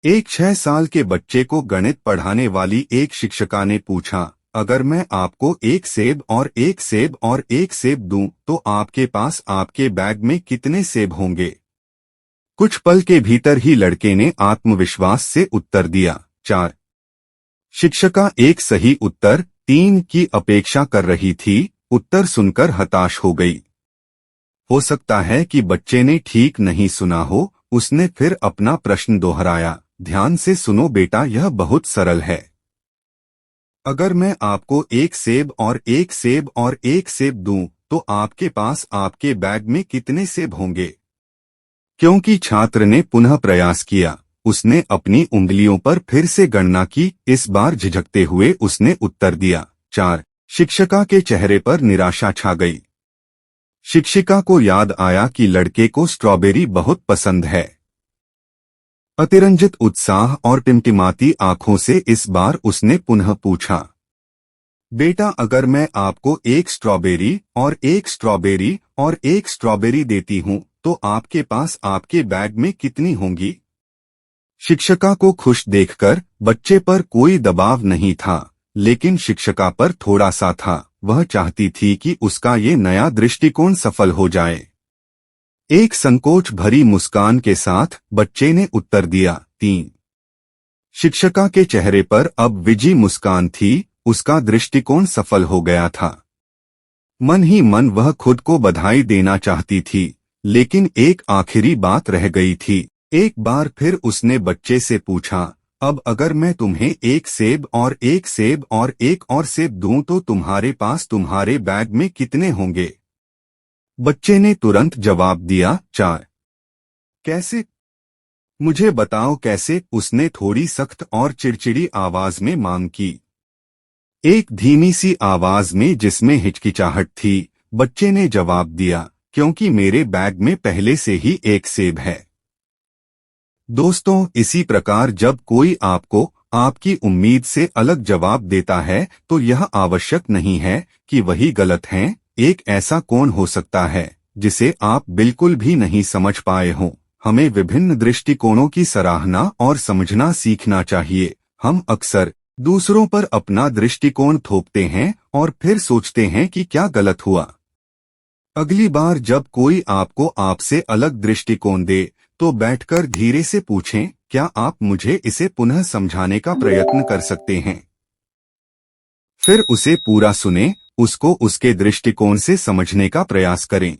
एक 6 साल के बच्चे को गणित पढ़ाने वाली एक शिक्षिका ने पूछा, अगर मैं आपको एक सेब और एक सेब और एक सेब दूं तो आपके पास आपके बैग में कितने सेब होंगे? कुछ पल के भीतर ही लड़के ने आत्मविश्वास से उत्तर दिया, 4। शिक्षिका एक सही उत्तर 3 की अपेक्षा कर रही थी। उत्तर सुनकर हताश हो गई। हो सकता है कि बच्चे ने ठीक नहीं सुना हो। उसने फिर अपना प्रश्न दोहराया, ध्यान से सुनो बेटा, यह बहुत सरल है। अगर मैं आपको एक सेब और एक सेब और एक सेब दूं तो आपके पास आपके बैग में कितने सेब होंगे? क्योंकि छात्र ने पुनः प्रयास किया, उसने अपनी उंगलियों पर फिर से गणना की। इस बार झिझकते हुए उसने उत्तर दिया, 4। शिक्षिका के चेहरे पर निराशा छा गई। शिक्षिका को याद आया कि लड़के को स्ट्रॉबेरी बहुत पसंद है। अतिरंजित उत्साह और टिमटिमाती आंखों से इस बार उसने पुनः पूछा, बेटा, अगर मैं आपको एक स्ट्रॉबेरी और एक स्ट्रॉबेरी और एक स्ट्रॉबेरी देती हूं तो आपके पास आपके बैग में कितनी होंगी? शिक्षिका को खुश देखकर बच्चे पर कोई दबाव नहीं था, लेकिन शिक्षिका पर थोड़ा सा था। वह चाहती थी कि उसका ये नया दृष्टिकोण सफल हो जाए। एक संकोच भरी मुस्कान के साथ बच्चे ने उत्तर दिया, 3। शिक्षिका के चेहरे पर अब विजयी मुस्कान थी। उसका दृष्टिकोण सफल हो गया था। मन ही मन वह खुद को बधाई देना चाहती थी, लेकिन एक आखिरी बात रह गई थी। एक बार फिर उसने बच्चे से पूछा, अब अगर मैं तुम्हें एक सेब और एक सेब और एक और सेब दूं तो तुम्हारे पास तुम्हारे बैग में कितने होंगे? बच्चे ने तुरंत जवाब दिया, 4। कैसे? मुझे बताओ कैसे? उसने थोड़ी सख्त और चिड़चिड़ी आवाज में मांग की। एक धीमी सी आवाज में जिसमें हिचकिचाहट थी, बच्चे ने जवाब दिया, क्योंकि मेरे बैग में पहले से ही एक सेब है। दोस्तों, इसी प्रकार जब कोई आपको आपकी उम्मीद से अलग जवाब देता है तो यह आवश्यक नहीं है कि वही गलत है। एक ऐसा कौन हो सकता है जिसे आप बिल्कुल भी नहीं समझ पाए हों। हमें विभिन्न दृष्टिकोणों की सराहना और समझना सीखना चाहिए। हम अक्सर दूसरों पर अपना दृष्टिकोण थोपते हैं और फिर सोचते हैं कि क्या गलत हुआ। अगली बार जब कोई आपको आपसे अलग दृष्टिकोण दे तो बैठकर धीरे से पूछें, क्या आप मुझे इसे पुनः समझाने का प्रयत्न कर सकते हैं? फिर उसे पूरा सुनें, उसको उसके दृष्टिकोण से समझने का प्रयास करें।